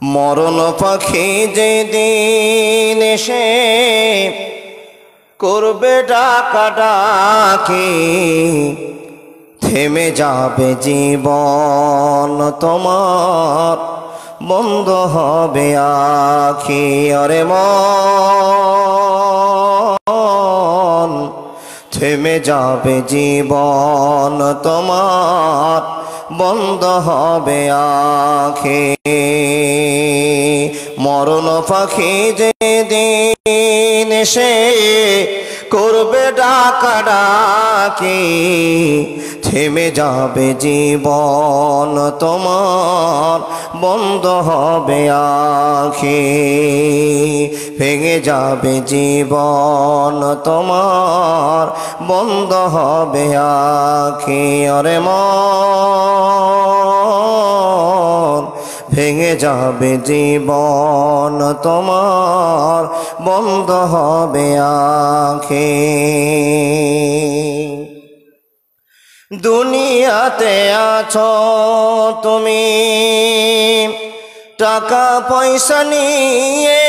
মরণ পাখি যেদিন এসে করবে ডাকাডাকি, থেমে যাবে জীবন তোমার, বন্ধ হবে আখি। আরে মন, থেমে যাবে জীবন তোমার, বন্ধ হবে আখি। মরণ পাখি যেদিন এসে করবে ডাকাডাকি, থেমে যাবে জীবন তোমার, বন্ধ হবে আখি। ভেঙে যাবে জীবন তোমার, বন্ধ হবে আখি। আরে মন, ভেঙে যাবে জীবন তোমার, বন্ধ হবে আখি। দুনিয়াতে আছো তুমি টাকা পয়সা নিয়ে,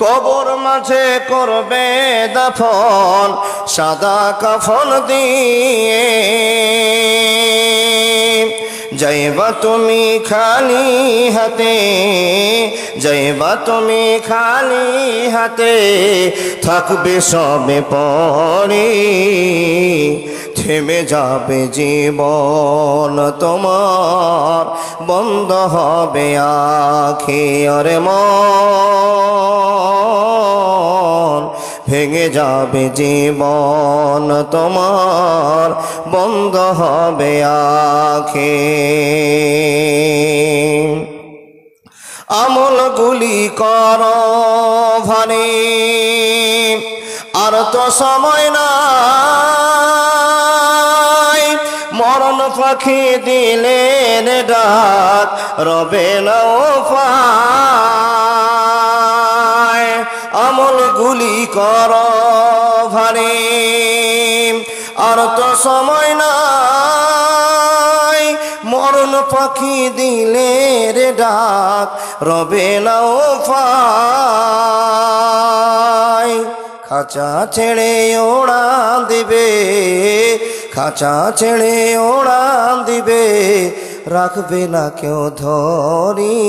কবর মাঝে করবে দাফন সাদা কাফন দিয়ে। যাইবা তুমি খালি হাতে, যাইবা তুমি খালি হাতে, থাকবে সবে পড়ে। থেমে যাবে জীবন তোমার, বন্ধ হবে আখি। আরে মন, ভেঙে যাবে জীবন তোমার, বন্ধ হবে আখি। আমলগুলি কর ভারে, আর তো সময় নাই। মরণ পাখি দিলেন ডাক, রবে না উপায়। আমলগুলি কর ভারে, আর তো সময় নাই। মরণ পাখি দিলের ডাক, রবে না উপায়। খাঁচা ছেড়ে ওড়ান দিবে, খাঁচা ছেড়ে ওড়ান দিবে, রাখবে না কেউ ধরি।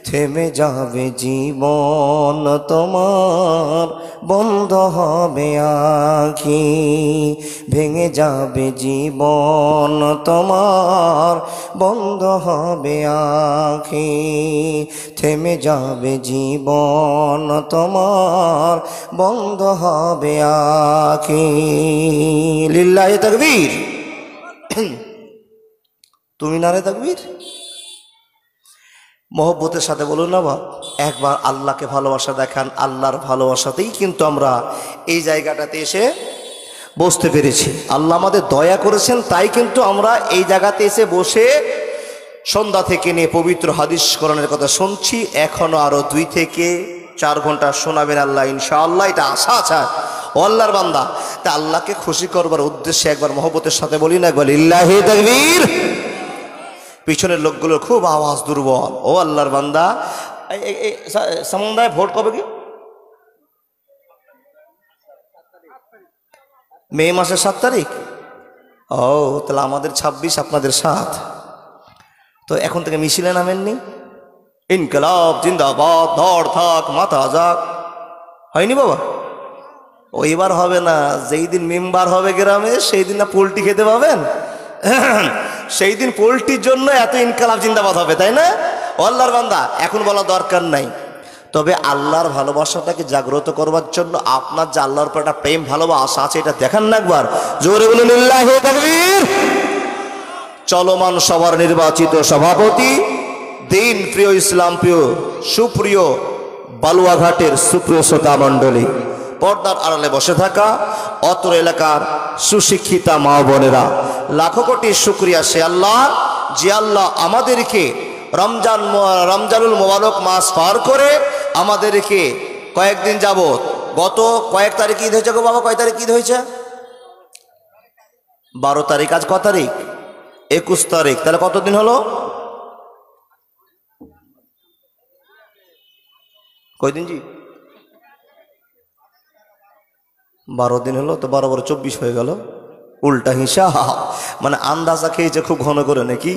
থেমে যাবে জীবন তোমার, বন্ধ হবে আখি। ভেঙে যাবে জীবন তোমার, বন্ধ হবে আখি। থেমে যাবে জীবন তোমার, বন্ধ হবে আখি। লিল্লাহি তাকবীর। তুমি নারে তাকবীর। মহব্বতের সাথে বলুন না বাপ, একবার আল্লাহকে ভালোবাসা দেখান। আল্লাহর ভালোবাসাতেই কিন্তু আমরা এই জায়গাটাতে এসে বসতে পেরেছি। আল্লাহ আমাদের দয়া করেছেন, তাই কিন্তু আমরা এই জায়গাতে এসে বসে সন্ধ্যা থেকে নিয়ে পবিত্র হাদিস কোরআনের কথা শুনছি। এখনো আরো 2 থেকে 4 ঘন্টা শোনাবেন আল্লাহ ইনশাআল্লাহ, এটা আশা আছে। ও আল্লাহর বান্দা, তা আল্লাহকে খুশি করবার উদ্দেশ্যে একবার মহব্বতের সাথে বলি না, একবার লিল্লাহি তাকবীর। পিছনের লোকগুলোর খুব আওয়াজ দুর্বল। ও আল্লাহর বান্দা, সমন্বয় ভোট কবে কি? মে মাসের 7 তারিখ। ও তাহলে আমাদের 26, আপনাদের 7। তো এখন থেকে মিছিলে নামেননি? ইনকলাব জিন্দাবাদ, ধর থাক মাথা যাক, হয়নি বাবা? ও এবার হবে না। যেই দিন মেম্বার হবে গ্রামে, সেই দিন না পোল্ট্রি খেতে পাবেন, সেই দিন পোল্ট্রির জন্য এত ইনকলাব জিন্দাবাদ হবে, তাই না? আল্লাহর বান্দা, এখন বলা দরকার নাই। তবে আল্লাহর ভালোবাসাটাকে জাগ্রত করবার জন্য আপনার যে আল্লাহর উপর একটা প্রেম ভালোবাসা আছে, এটা দেখান না একবার, জোরে বলুন লিল্লাহি তাকবীর। চলমান সবার নির্বাচিত সভাপতি, দিন প্রিয়, ইসলাম প্রিয়, সুপ্রিয় বালুয়াঘাটের সুপ্রিয় শ্রোতা মণ্ডলী, পর্দার আড়ালে বসে থাকা অত্র এলাকার সুশিক্ষিতা মা বোনেরা, লাখো কোটি শুকরিয়া সে আল্লাহ, যে আল্লাহ আমাদেরকে রমজানুল মোবারক মাস পার করে আমাদেরকে কয়েকদিন যাবত, গত কয়েক তারিখ ঈদ হয়েছে গো বাবা, কয় তারিখ ঈদ হয়েছে? 12 তারিখ। আজ ক তারিখ? 21 তারিখ, তাহলে কতদিন হলো? কয়দিন জি? 12 দিন হলো। তো 12 12 24 হয়ে গেল। উল্টা হিসাব, মানে আন্দাজা খেয়েছে খুব ঘন করে নাকি?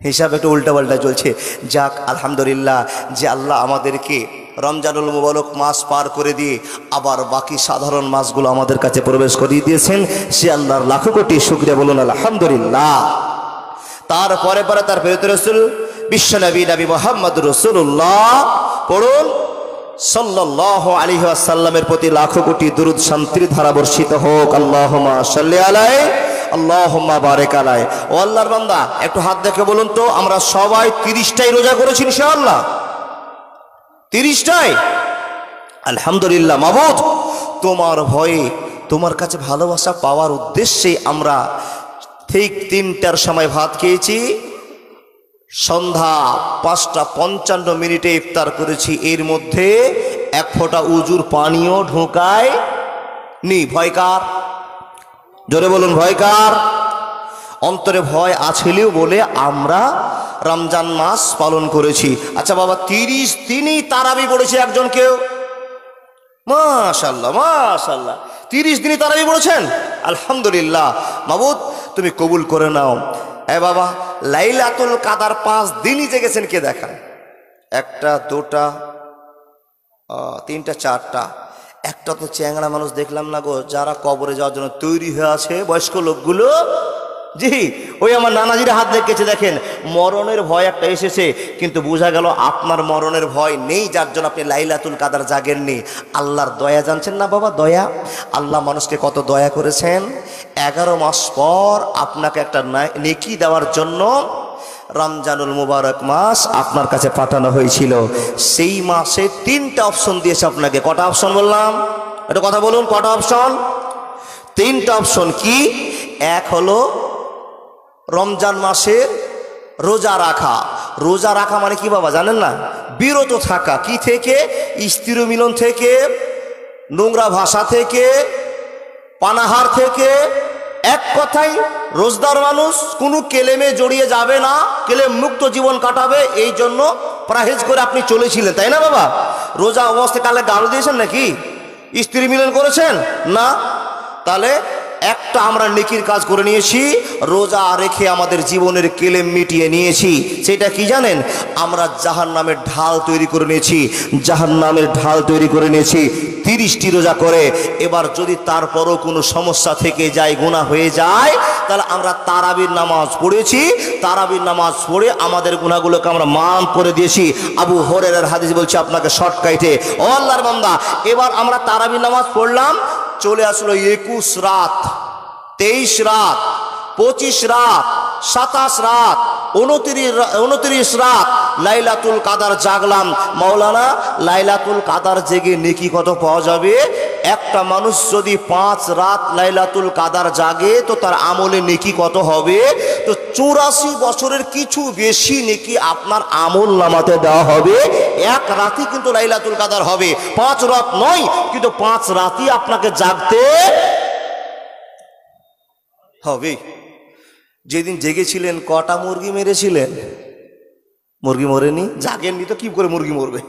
হিসাব একটু উল্টা পাল্টা চলছে। যাক আলহামদুলিল্লাহ যে আল্লাহ আমাদেরকে রমজানুল মুবারক মাস পার করে দিয়ে আবার বাকি সাধারণ মাসগুলো আমাদের কাছে প্রবেশ করিয়ে দিয়েছেন, সে আল্লাহর লাখো কোটি শুকরিয়া বলুন আলহামদুলিল্লাহ। তারপরে পরে তার প্রিয় রাসূল বিশ্বনবী নবী মুহাম্মদ রাসূলুল্লাহ পড়ুন সাল্লাল্লাহু আলাইহি ওয়াসাল্লামের প্রতি লাখো কোটি দরুদ শান্তির ধারা বর্ষিত হোক। আল্লাহুম্মা সাল্লি আলাইহি আল্লাহুম্মা বারিক আলাইহি। ও আল্লাহর বান্দা, একটু হাত দেখে বলুন তো, আমরা সবাই 30টাই রোজা করেছি ইনশাআল্লাহ? 30টাই? আলহামদুলিল্লাহ। মাবুদ, তোমার ভয়ে, তোমার কাছে ভালোবাসা পাওয়ার উদ্দেশ্যে আমরা ঠিক 3টার সময় ভাত খেয়েছি, সন্ধ্যা 5টা 55 ইফতার করেছি। এর মধ্যে এক ফোঁটা উজুর পানিও ঢোকায় নি। ভয় কার? জোরে বলুন, ভয় কার? অন্তরে ভয় আছেলেও বলে আমরা রমজান মাস পালন করেছি। আচ্ছা বাবা, 30 দিনই তারাবি পড়েছে একজন কেউ? মাশাআল্লাহ মাশাআল্লাহ, 30 দিনই তারাবি পড়েছেন, আলহামদুলিল্লাহ। মাবুদ তুমি কবুল করে নাও। এ বাবা, লাইলাতুল কাদার 5 দিনই জেগেছেন কে দেখান? 1টা 2টা 3টা 4টা। একটা তো চ্যাংড়া মানুষ দেখলাম না গো, যারা কবরে যাওয়ার জন্য তৈরি হয়ে আছে, বয়স্ক লোকগুলো। জি, ওই আমার নানাজির হাত দেখেছে, দেখেন মরণের ভয় একটা এসেছে, কিন্তু বোঝা গেল আপনার মরণের ভয় নেই, যার জন্য আপনি লাইলাতুল কাদার জাগেননি। আল্লাহর দয়া জানছেন না বাবা? দয়া, আল্লাহ মানুষকে কত দয়া করেছেন। 11 মাস পর আপনাকে একটা নেকি দেওয়ার জন্য রমজানুল মুবারক মাস আপনার কাছে পাঠানো হয়েছিল। সেই মাসে 3টা অপশন দিয়েছে আপনাকে। কটা অপশন বললাম? একটা কথা বলুন, কটা অপশন? 3টা অপশন। কি? এক হলো রমজান মাসে রোজা রাখা। রোজা রাখা মানে কি বাবা জানেন না? বিরত থাকা। কি থেকে? স্ত্রী মিলন থেকে, নোংরা ভাষা থেকে, পানাহার থেকে। এক কথাই রোজদার মানুষ কোনো কেলেমে জড়িয়ে যাবে না, কেলেম মুক্ত জীবন কাটাবে, এই জন্য পরহেজ করে আপনি চলেছিলেন, তাই না বাবা? রোজা অবস্থায় কালে গাল দিয়েছেন নাকি? স্ত্রী মিলন করেছেন না? তাহলে একটা আমরা নেকির কাজ করে নিয়েছি, রোজা রেখে আমাদের জীবনের কেলেম মিটিয়ে নিয়েছি। সেটা কি জানেন? আমরা জাহান্নামের ঢাল তৈরি করে নিয়েছি, জাহান্নামের ঢাল তৈরি করে নিয়েছি 30টি রোজা করে। এবার যদি তারপরও কোনো সমস্যা থেকে যায়, গুনাহ হয়ে যায়, তাহলে আমরা তারাবির নামাজ পড়েছি, তারাবির নামাজ পড়ে আমাদের গুনাহগুলোকে আমরা মাফ করে দিয়েছি। আবু হুরায়রার হাদিস বলছে আপনাকে শর্টকাটে। ও আল্লাহর বান্দা, এবার আমরা তারাবির নামাজ পড়লাম, চলে আসলো 21 রাত, 23 রাত, 25 রাত, 27 রাত, 29 রাত লাইলাতুল কাদার জাগলাম। মাওলানা, লাইলাতুল কাদার জেগে নেকি কত পাওয়া যাবে? একটা মানুষ যদি 5 রাত লাইলাতুল কাদার জাগে তো তার আমলে নেকি কত হবে? তো 84 বছরের কিছু বেশি নেকি আপনার আমল নামাতে দেওয়া হবে। এক রাতই কিন্তু লাইলাতুল কাদার হবে, 5 রাত নয়, কিন্তু 5 রাতই আপনাকে জাগতে হবে। যেদিন জেগেছিলেন কটা মুরগি মেরেছিলেন? মুরগি মরেনি? জাগেননি তো কি করে মুরগি মরবে?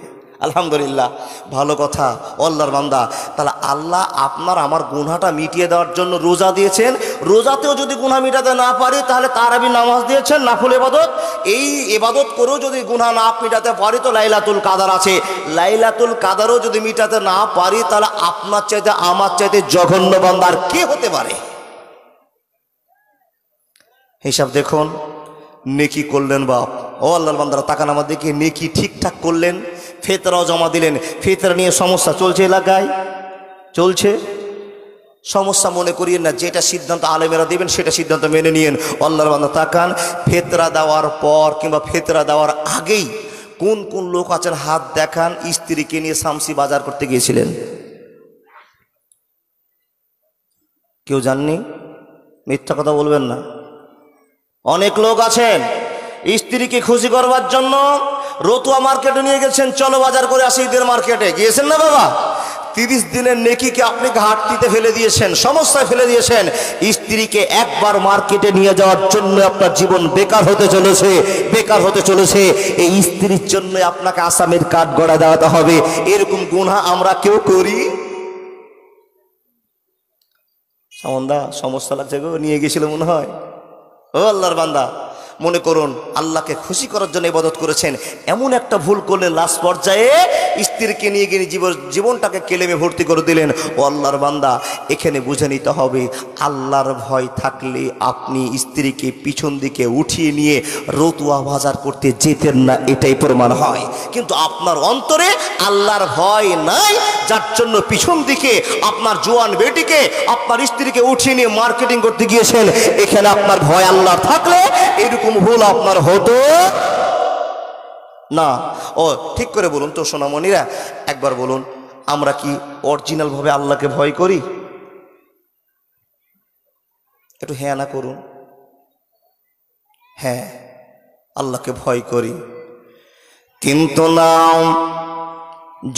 আলহামদুলিল্লাহ, ভালো কথা। আল্লাহর বান্দা, তাহলে আল্লাহ আপনার আমার গুনাহটা মিটিয়ে দেওয়ার জন্য রোজা দিয়েছেন। রোজাতেও যদি গুনাহ মিটাতে না পারি, তাহলে তারাবি নামাজ দিয়েছেন, নাফল ইবাদত। এই ইবাদত করেও যদি গুনাহ না মিটাতে পারি, তো লাইলাতুল কাদার আছে। লাইলাতুল কাদারও যদি মিটাতে না পারি, তাহলে আপনার চাইতে আমার চাইতে জঘন্য বান্দা আর কে হতে পারে? হিসাব দেখুন, নেকি করলেন বাপ। ও আল্লাহর বান্দারা, তাকান আমার দিকে। নেকি ঠিকঠাক করলেন, ফিতরাও জমা দিলেন। ফিতরা নিয়ে সমস্যা চলছে এলাকায়, চলছে। সমস্যা মনে করিয়েন না, যেটা সিদ্ধান্ত আলেমেরা দিবেন সেটা সিদ্ধান্ত মেনে নিয়েন। আল্লাহর বান্দা তাকান, ফিতরা দেওয়ার পর কিংবা ফিতরা দেওয়ার আগেই কোন কোন লোক আছেন হাত দেখান স্ত্রীকে নিয়ে শামসি বাজার করতে গিয়েছিলেন? কেউ জাননি? মিথ্যা কথা বলবেন না। অনেক লোক আছেন স্ত্রীকে খুশি করবার জন্য রতুয়া মার্কেটে নিয়ে গেছেন, চলো বাজার করে আসি ঈদের মার্কেটে। গিয়েছেন না বাবা? 30 দিনের নেকিকে আপনি ঘাটতিতে ফেলে দিয়েছেন, সমস্যায় ফেলে দিয়েছেন। স্ত্রীকে একবার মার্কেটে নিয়ে যাওয়ার জন্য আপনার জীবন বেকার হতে চলেছে, বেকার হতে চলেছে। এই স্ত্রীর জন্য আপনাকে আসামের কাঠ গড়া দেওয়াতে হবে। এরকম গুনাহ আমরা কেউ করি? সামন্দা সমস্যা লাগছে গো, নিয়ে গেছিল মনে হয়। ও আল্লাহর বান্দা, মনে করুন আল্লাহকে খুশি করার জন্য ইবাদত করেছেন, এমন একটা ভুল করলেন লাস্ট পর্যায়ে স্ত্রীকে নিয়ে গিয়ে জীবনটাকে কেলেমে ভর্তি করে দিলেন। ও আল্লাহর বান্দা, এখানে বুঝে নিতে হবে আল্লাহর ভয় থাকলে আপনি স্ত্রীকে পিছন দিকে উঠিয়ে নিয়ে রতুয়া বাজার করতে যেতেন না, এটাই প্রমাণ হয়। কিন্তু আপনার অন্তরে আল্লাহর ভয় নাই, যার জন্য পিছন দিকে আপনার জোয়ান বেটিকে, আপনার স্ত্রীকে উঠিয়ে নিয়ে মার্কেটিং করতে গিয়েছেন। এখানে আপনার ভয় আল্লাহ থাকলে এরকম ভুল আপনার হতো না। ও ঠিক করে বলুন তো সোনামণিরা, একবার বলুন, আমরা কি অরিজিনাল ভাবে আল্লাহকে ভয় করি? একটু হ্যাঁ না করুন। হ্যাঁ, আল্লাহকে ভয় করি। কিন্তু না,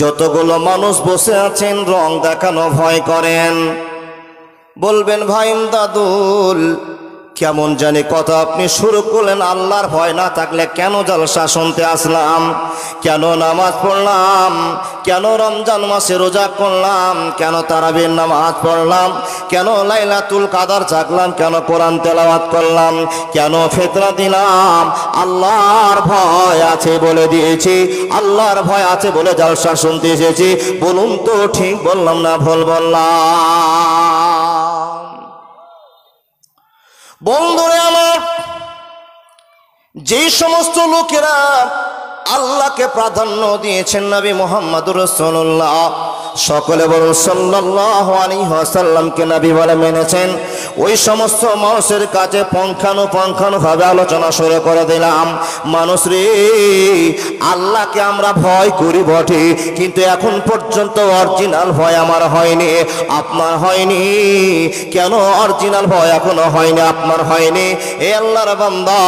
যতগুলো মানুষ বসে আছেন রং দেখানো ভয় করেন। বলবেন ভাই দাদুল, কেমন জানি কথা আপনি শুরু করলেন, আল্লাহর ভয় না থাকলে কেন জলসা শুনতে আসলাম, কেন নামাজ পড়লাম, কেন রমজান মাসে রোজা করলাম, কেন তারাবির নামাজ পড়লাম, কেন লাইলাতুল কাদার জাগলাম, কেন কোরআন তেলাওয়াত করলাম, কেন ফিতরা দিলাম? আল্লাহর ভয় আছে বলে দিয়েছি, আল্লাহর ভয় আছে বলে জলসা শুনতে এসেছি। বলুন তো ঠিক বললাম না ভুল বললাম? বন্ধুরে আমার, যে সমস্ত লোকেরা আল্লাহকে প্রাধান্য দিয়েছেন নবী মুহাম্মদুর রাসূলুল্লাহ, সকলে বলুন সাল্লাল্লাহু আলাইহি ওয়াসাল্লামকে নবী বলে মেনেছেন, ওই সমস্ত মানুষের কাছে পুঙ্খানুপুঙ্খভাবে আলোচনা শুরু করে দিলাম। মানুষ রে, আল্লাহকে আমরা ভয় করি বটে, কিন্তু এখন পর্যন্ত অরিজিনাল ভয় আমার হয়নি, আপনার হয়নি। কেন অরিজিনাল ভয় এখনো হয়নি, আপনার হয়নি? এ আল্লাহর বান্দা,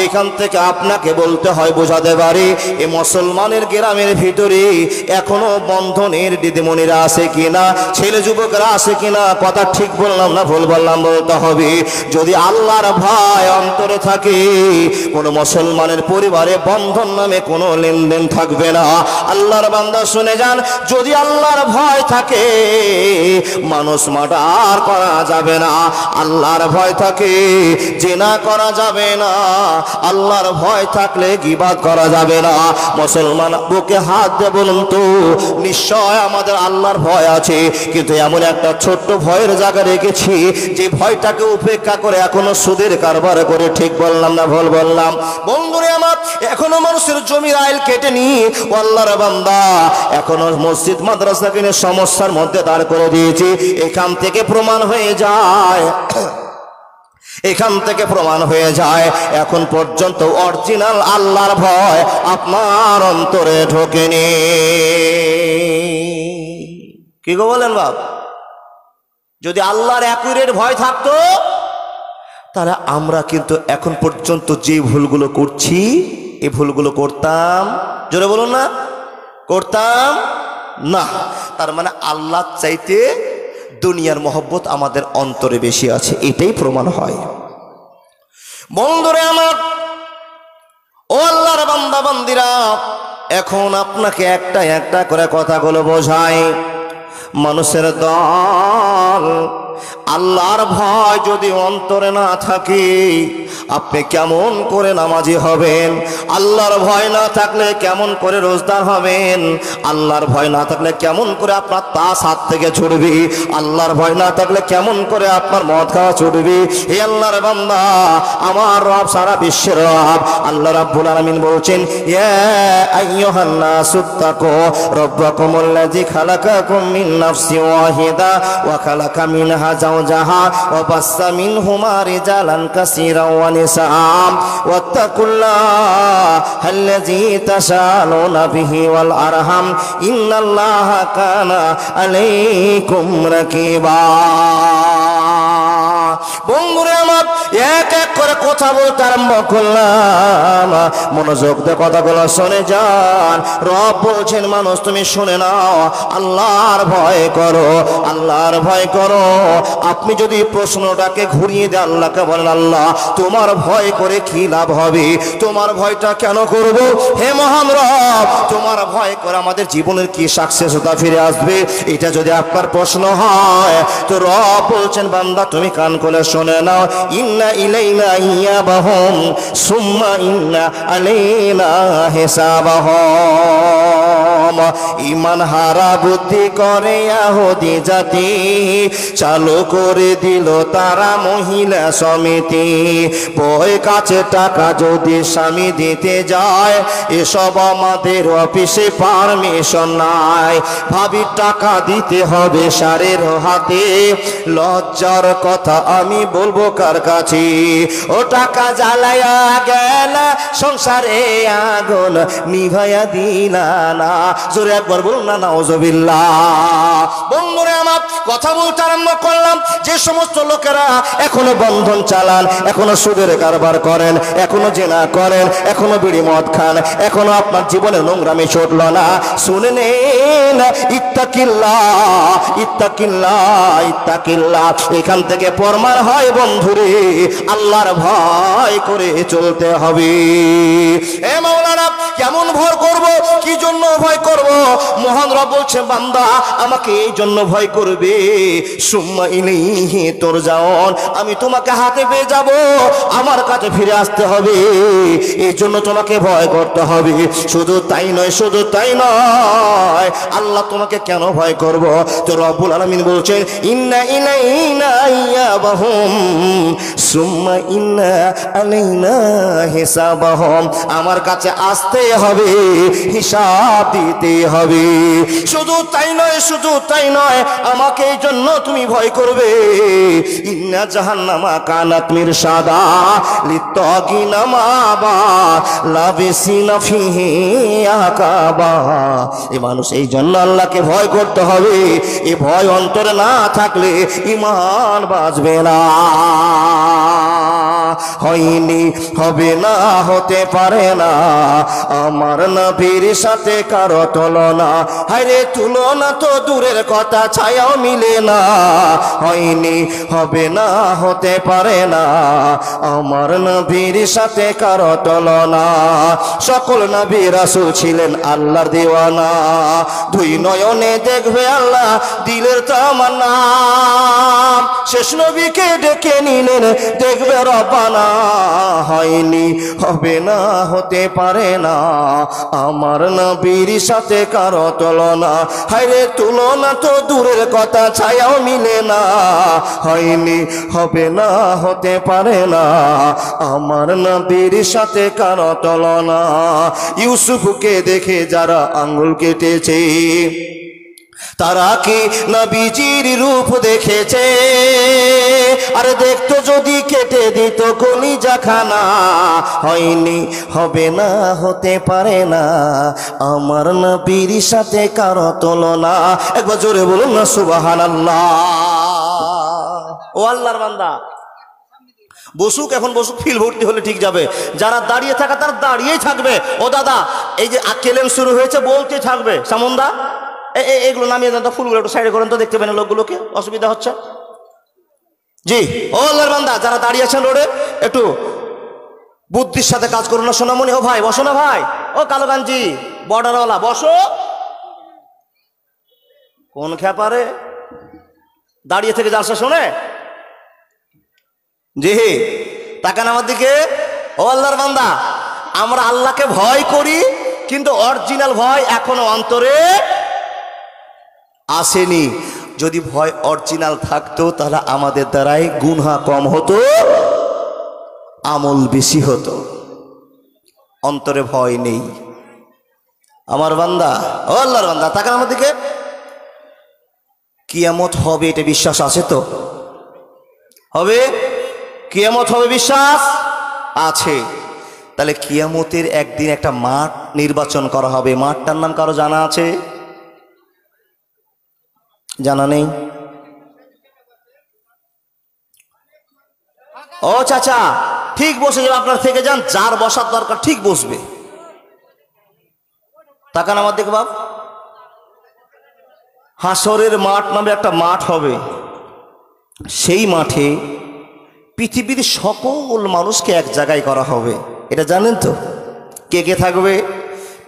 এখান থেকে আপনাকে বলতে হয়, বোঝাতে পারি, এ মুসলমানের গ্রামের ভিতরে এখনো বন্ধনের দিদিমণিরা আছে কিনা, ছেলে যুবকরা আছে কিনা? কথা ঠিক বললাম না ভুল বললাম? বলতে হবে। যদি আল্লাহর ভয় অন্তরে থাকে, কোনো মুসলমানের পরিবারে বন্ধন নামে কোনো লেনদেন থাকবে না। আল্লাহর বান্দা শুনে যান, যদি আল্লাহর ভয় থাকে মানুষ মার্ডার করা যাবে না, আল্লাহর ভয় থাকে জিনা করা যাবে না, আল্লাহর ভয় থাকলে গীবাত করা যাবে না। মুসলমান বুকে হাত দিয়ে বলুন তো, নিশ্চয় আমাদের আল্লাহর ভয় আছে, কিন্তু এমন একটা ছোট্ট ভয়ের জায়গা রেখেছি যে ভয়টাকে উপেক্ষা করে এখনো সুদের কারবার করে। ঠিক বললাম না ভুল বললাম? বন্ধুরে আমার, এখনো মানুষের জমির আইল কেটে নি আল্লাহর বান্দা, এখনো মসজিদ মাদ্রাসা কিনে সমস্যার মধ্যে দাঁড় করে দিয়েছি। এখান থেকে প্রমাণ হয়ে যায়, এখান থেকে প্রমাণ হয়ে যায় এখন পর্যন্ত অরিজিনাল আল্লাহর ভয় আপনার অন্তরে ঢোকেনি। কি গো বলেন বাপ? যদি আল্লাহর অ্যাকুরেট ভয় থাকতো, তাহলে আমরা কিন্তু এখন পর্যন্ত যে ভুলগুলো করছি, এই ভুলগুলো করতাম, জোরে বলুন না, করতাম না। তার মানে আল্লাহ চাইতে দুনিয়ার মহব্বত আমাদের অন্তরে বেশি আছে, এটাই প্রমাণ হয়। বন্ধুরে আমার, ও আল্লাহর বান্দা বান্দিরা, এখন আপনাকে একটা একটা করে কথাগুলো বোঝাই। মানুষের দল, আল্লাহর ভয় যদি অন্তরে না থাকে, আপনি কেমন করে নামাজি হবেন? আল্লাহর ভয় না থাকলে কেমন করে রোজদার হবেন? আল্লাহর ভয় না থাকলে কেমন করে আপনার তাস হাত থেকে ছুটবে? আল্লাহর ভয় না থাকলে কেমন করে আপনার মদ খাওয়া ছুটবে? হে আল্লাহর বান্দা, আমার রব সারা বিশ্বের রব আল্লাহ রাব্বুল আলামিন বলছেন, ইয়া আইয়ুহান নাসুত্তাকু রাব্বাকুমুল্লাযী খালাকাকুম মিন নাফসিন ওয়াহিদা ওয়া খালাকা মিনহা যাওজাহা ওয়া বাসসা মিনহুমা রিজালান কাসীরান ওয়া নিসাআ ওয়াত্তাকুল্লাহা আল্লাযী তাসালুনা বিহি ওয়াল আরহাম ইন্নাল্লাহা কানা আলাইকুম রাকিবা। বন্ধুরে আমার এক এক করে কথা বলতে আরম্ভ করলাম, মনোযোগ দিয়ে কথাগুলো শুনে যান। রব বলছেন মানুষ তুমি শুনে নাও, আল্লাহর ভয় করো, আল্লাহর ভয় করো। আপনি যদি প্রশ্নটাকে ঘুরিয়ে দেন, আল্লাহকে বলেন আল্লাহ তোমার ভয় করে কি লাভ হবে, তোমার ভয়টা কেন করব হে মহান রব, তোমার ভয় করে আমাদের জীবনের কি সাকসেসতা ফিরে আসবে, এটা যদি আপনার প্রশ্ন হয় তো রব বলছেন বান্দা তুমি কান খুলে শুনে নাও, ইন্না ইলাইনা ইয়াবাহুম সুম্মা ইন্না আলাইনা হিসাবাহুম। ঈমান হারা বুদ্ধি করে ইহুদি জাতি, চালু করে দিল তারা মহিলা সমিতি। বই কাছে টাকা যদি স্বামী দিতে যায়, এসব আমাদের অফিসে পারমিশন নাই। ভাবি টাকা দিতে হবে সারের হাতে, লজ্জার কথা আমি বলবো কার কাছে? ও টাকা জ্বালায়া গেলা সংসারে আগুন নিভাইয়া দিলা না। জোরে একবার বলুন না নাউজুবিল্লাহ। বন্ধুরে আমার কথা বলতে আরম্ভ করলাম, যে সমস্ত লোকেরা এখনো বন্ধন চালান, এখনো সুদের কারবার করেন, এখনো জেনা করেন, এখনো বিড়ি মদ খান, এখনো আপনার জীবনে নোংরামি ছুটল না, শুনে নেন ইত্তাকিল্লাহ ইত্তাকিল্লাহ ইত্তাকিল্লাহ। এখান থেকে প্রমাণ হয় বন্ধুরে আল্লাহর ভয় করে চলতে হবে। এ মাওলানা কেমন ভয় করব, কি জন্য ভয় করব? মহান রব বলছে বান্দা আমাকে এই জন্য ভয় করবে, সুম্মা ইলাইহি তুরজাউন, আমি তোমাকে হাতে পেয়ে যাব, আমার কাছে ফিরে আসতে হবে, এই জন্য তোমাকে ভয় করতে হবে। শুধু তাই নয়, শুধু তাই নয়, আল্লাহ তোমাকে কেন ভয় করব? তো রব্বুল আলামিন বলছেন ইন্না ইলাইনা ইয়াবাহুম সুম্মা ইন্না আলাইনা হিসাবাহুম, আমার কাছে আসতে হবে, হিসাব দিতে হবে। শুধু তাই নয়, শুধু তাই নয়, আমাকে এই জন্য তুমি ভয় করবে। ইন্না জাহান্নামা কানাত মিরসাদা লিত্তাগিনা মাবা লাবিসিনা ফিহি আকাবা। এই মানুষ এই জন্য আল্লাহকে ভয় করতে হবে, এই ভয় অন্তরে না থাকলে ঈমান বাঁচবে না। হয়নি, হবে না, হতে পারে না, আমার নবীর সাথে কারো তুলনা। হায়রে তুলনা তো দূরের কথা, ছায়াও মিলে না। হয়নি, হবে না, হতে পারে না, আমার নবীর সাথে কারো তুলনা। সকল নবী রাসূল ছিলেন আল্লাহর দেওয়ানা, দুই নয়নে দেখবে আল্লাহ দিলের তামান্না। শেষ নবীকে ডেকে নিলেন দেখবে রব্বানা। হয়নি, হবে না, হতে পারে না, আমার নবীর সাথে কারো তুলনা। হায়রে তুলনা তো দূরের কথা, ছায়াও মিলে না। হয়নি, হবে না, হতে পারে না, আমার নবীর সাথে কারো তুলনা। ইউসুফকে দেখে যারা আঙ্গুল কেটেছে, তারা কি নবীজির রূপ দেখেছে? আরে দেখতো যদি কেটে দিত কলিজা খানা। হয়নি, হবে না, হতে পারে না, আমার নবীর সাথে কারো তুলনা। একবার জোরে বলুন না সুবহানাল্লাহ। ও আল্লাহর বান্দা, বসুক, এখন বসুক, ফিল ভর্তি হলে ঠিক যাবে। যারা দাঁড়িয়ে থাকা তারা দাঁড়িয়েই থাকবে। ও দাদা, এই যে কেলেন শুরু হয়েছে বলতে থাকবে। সামন্দা এগুলো নামিয়ে দেন তো, ফুলগুলো একটু সাইডে করেন তো, দেখতে পেন লোকগুলোকে, অসুবিধা হচ্ছে। জি ও আল্লাহর বান্দা, যারা দাঁড়িয়ে আছেন রোডে একটু বুদ্ধির সাথে কাজ করুন না সোনামণি। ও ভাই বসো না ভাই, ও কালোগাঞ্জি বর্ডারওয়ালা বসো। কোন খেপারে দাঁড়িয়ে থেকে জালসা শোনে? জি তাকান আমার দিকে। ও আল্লাহর বান্দা, আমরা আল্লাহকে ভয় করি, কিন্তু অরিজিনাল ভয় এখনো অন্তরে আসেনি। যদি ভয় অরিজিনাল থাকতো তাহলে আমাদের দ্বারাই গুনাহ কম হতো, আমল বেশি হতো। অন্তরে ভয় নেই আমার বান্দা। ও আল্লাহর বান্দা তাকান আমার দিকে। কিয়ামত হবে এটা বিশ্বাস আছে তো? হবে, কিয়ামত হবে বিশ্বাস আছে। তাহলে কিয়ামতের একদিন একটা মাঠ নির্বাচন করা হবে। মাঠটার নাম কারো জানা আছে? জানা নেই? ও চাচা ঠিক বসে যাবে, আপনার থেকে যান, যার বসার দরকার ঠিক বসবে। তাকান আমার দিকে বাপ। হাসরের মাঠ নামে একটা মাঠ হবে, সেই মাঠে পৃথিবীর সকল মানুষকে এক জায়গায় করা হবে। এটা জানেন তো? কে কে থাকবে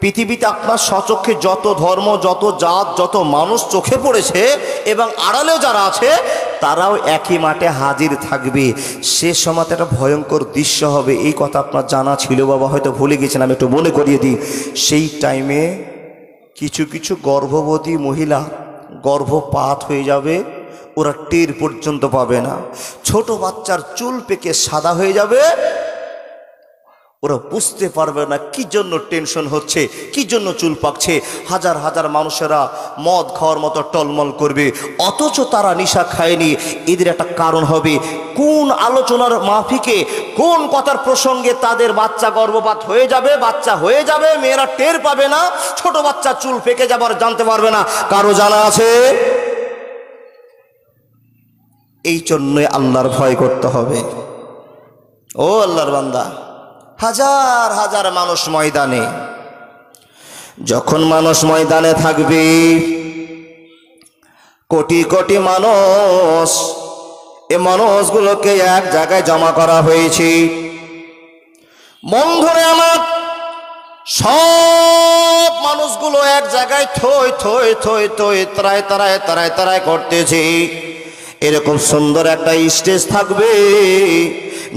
পৃথিবীতে? আপনার স্বচক্ষে যত ধর্ম, যত জাত, যত মানুষ চোখে পড়েছে এবং আড়ালেও যারা আছে তারাও একই মাঠে হাজির থাকবে। সে সময় একটা ভয়ঙ্কর দৃশ্য হবে। এই কথা আপনার জানা ছিল বাবা, হয়তো ভুলে গেছেন, আমি একটু মনে করিয়ে দিই। সেই টাইমে কিছু কিছু গর্ভবতী মহিলা গর্ভপাত হয়ে যাবে, ওরা টের পর্যন্ত পাবে না। ছোট বাচ্চার চুল পেকে সাদা হয়ে যাবে, ওরা বুঝতে পারবে না কি জন্য টেনশন হচ্ছে, কি জন্য চুল পাকছে। হাজার হাজার মানুষেরা মদ খাওয়ার মতো টলমল করবে, অথচ তারা নেশা খায়নি। এদের একটা কারণ হবে, কোন আলোচনার মাফিকে, কোন কথার প্রসঙ্গে তাদের বাচ্চা গর্ভপাত হয়ে যাবে, বাচ্চা হয়ে যাবে, মেয়েরা টের পাবে না, ছোট বাচ্চা চুল পেকে যাবার জানতে পারবে না। কারো জানা আছে? এই জন্যই আল্লাহর ভয় করতে হবে। ও আল্লাহর বান্দা, হাজার হাজার মানুষ ময়দানে, যখন মানুষ ময়দানে থাকবে, কোটি কোটি মানুষ, এ মানুষগুলোকে এক জায়গায় জমা করা হয়েছে। বন্ধুরে আমার, সব মানুষগুলো এক জায়গায় থই থই থই থই তারায় তারায় তারায় তারায় করতেছে। এরকম সুন্দর একটা স্টেজ থাকবে,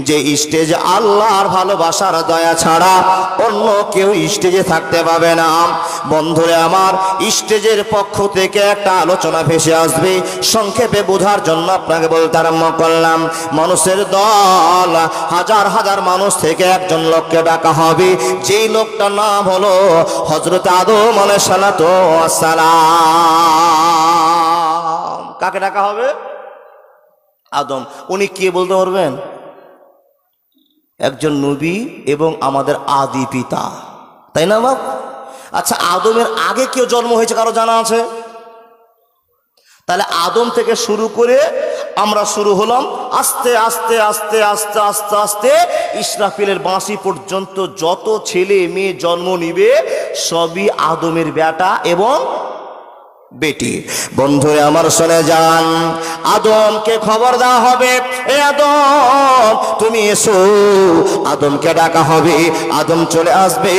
যে স্টেজে আল্লাহর ভালোবাসার দয়া ছাড়া অন্য কেউ স্টেজে থাকতে পাবে না। বন্ধুরে আমার, স্টেজের পক্ষ থেকে একটা আলোচনা ভেসে আসবে, সংক্ষেপে বোঝার জন্য আপনাকে বলতে আরম্ভ করলাম। মানুষের দল, হাজার হাজার মানুষ থেকে একজন লোককে ডাকা হবে, যেই লোকটার নাম হলো হযরত আদম আলাইহিস সালাতু ওয়াস সালাম। কাকে ডাকা হবে? আদম। উনি কে বলতে পারবেন? একজন নবী এবং আমাদের আদি পিতা, তাই না বাপ? আচ্ছা, আদমের আগে কেউ জন্ম হয়েছে কারো জানা আছে? তাহলে আদম থেকে শুরু করে আমরা শুরু হলাম, আস্তে আস্তে আস্তে আস্তে আস্তে আস্তে ইসরাফিলের বাঁশি পর্যন্ত যত ছেলে মেয়ে জন্ম নিবে সবই আদমের বেটা এবং বেটি। বন্ধুরা আমার শুনে যান, আদমকে খবর দেওয়া হবে, এ আদম তুমি এসো। আদমকে ডাকা হবে, আদম চলে আসবে।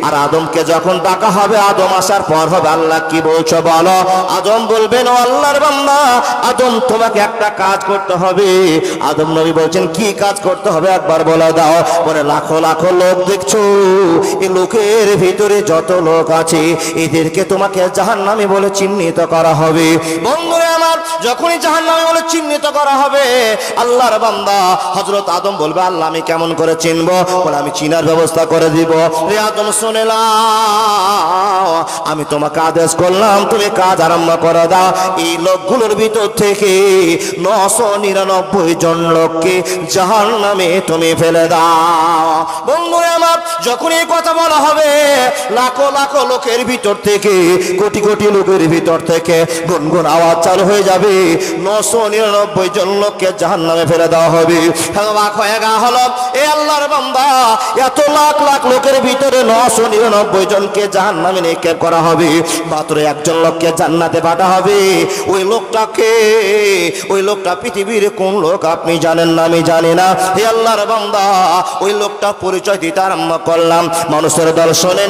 আর আদমকে যখন ডাকা হবে, আদম আসার পর হবে, আল্লাহ কি বলছো বলো। আদম বলবেন, ও আল্লাহর বান্দা আদম, তোমাকে একটা কাজ করতে হবে। আদম নবী বলছেন, কি কাজ করতে হবে একবার বলে দাও। বলে, লাখো লাখো লোক দেখছো, এই লোকের ভিতরে যত লোক আছে এদেরকে তোমাকে জাহান্নামী বলে চিহ্নিত করা হবে। বন্ধুরা আমার, যখনই জাহান্নামী বলে চিহ্নিত করা হবে, আল্লাহর বান্দা হযরত আদম বলবে, আল্লাহ আমি কেমন করে চিনবো? বলে, আমি চিনার ব্যবস্থা করে দিব। রে আদম শুনে নাও, আমি তোমাকে আদেশ করলাম, তুমি কাজ আরম্ভ করে দাও। এই লোকগুলোর ভিতর থেকে 999 জন লোককে জাহান্নামে তুমি ফেলে দাও। বন্ধুরা আমার, যখন এই কথা বলা হবে, লাখো লাখো লোকের ভিতর থেকে, কোটি কোটি লোকের ভিতর থেকে গুনগুন আওয়াজ চালু হয়ে যাবে, 999 জন লোককে জাহান্নামে ফেলে দেওয়া হবে। অবাক হয়ে গা হলো, এ আল্লাহর বান্দা, এত লাখ লাখ লোকের ভিতরে 999 জনকে জাহান্নামে নিক্ষেপ করা হবে, মাত্র একজন লোককে জান্নাতে পাঠা হবে। ওই লোকটাকে, ওই লোকটা পৃথিবীর কোন লোক আপনি জানেন না, আমি জানি না। হে আল্লাহর বান্দা, ওই লোকটা পরিচয় দিতে আরম্ভ করলাম। মানুষের দল শোনে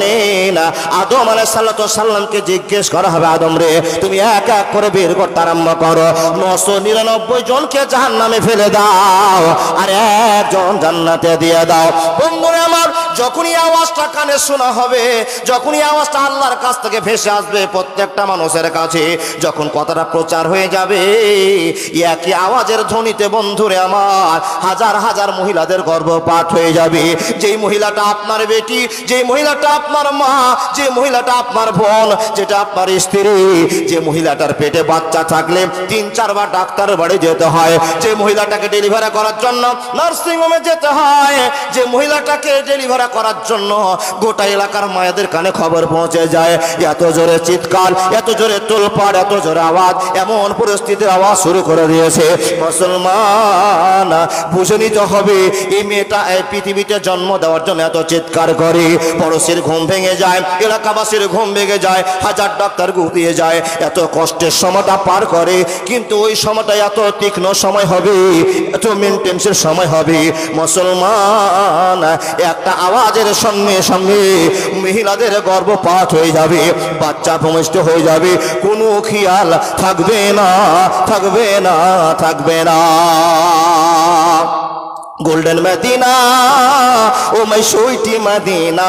না, আদম আলাইহিস সালামকে জিজ্ঞেস করা হবে, আদম রে তুমি এক এক করে বের করতে আরম্ভ করো, 999 জনকে জাহান্নামে ফেলে দাও আর একজন জান্নাতে দিয়ে দাও। বন্ধুরা আমার, যখনই আওয়াজটা কানে শোনা হবে, যখনই আওয়াজটা আল্লাহর কাছ থেকে ভেসে আসবে প্রত্যেকটা মানুষের কাছে, যখন কথাটা প্রচার হয়ে যাবে, একই আওয়াজের ধ্বনিতে বন্ধুরে আমার হাজার হাজার মহিলাদের গর্ভপাত হয়ে যাবে। যেই মহিলাটা আপনার আপনার বেটি, যে মহিলাটা আপনার মা, যে মহিলাটা আপনার বোন, যেটা আপনার স্ত্রী, যে মহিলাটার পেটে বাচ্চা থাকলে 3-4 বার ডাক্তার বাড়ি যেতে হয়, যে মহিলাটাকে ডেলিভারি করার জন্য নার্সিংহোমে যেতে হয়, যে মহিলাটাকে ডেলিভারি করার জন্য গোটা এলাকার মায়েদের কানে খবর পৌঁছে যায়, এত জোরে চিৎকার, এত জোরে তোলপাড়, এত জোরে আওয়াজ, এমন পরিস্থিতির আওয়াজ শুরু করে দিয়েছে। মুসলমান বুঝে নিতে হবে, এই মেয়েটা এই পৃথিবীতে জন্ম দেওয়ার জন্য এত চিৎকার করে, পড়োশির ঘুম ভেঙে যায়, এলাকাবাসীর ঘুম ভেঙে যায়, হাজার ডাক্তার ঘুরিয়ে যায়, এত কষ্টের সময়টা পার করে, কিন্তু ওই সময়টা এত তীক্ষ্ণ সময় হবে, এত মেনটেন্সের সময় হবে। মুসলমান একটা আওয়াজের সঙ্গে সঙ্গে মহিলাদের গর্ভপাত হয়ে যাবে, বাচ্চা ভূমিষ্ঠ হয়ে যাবে, কোনো খেয়াল থাকবে না, থাকবে না, থাকবে না। Golden Medina, oh my sweetie Medina,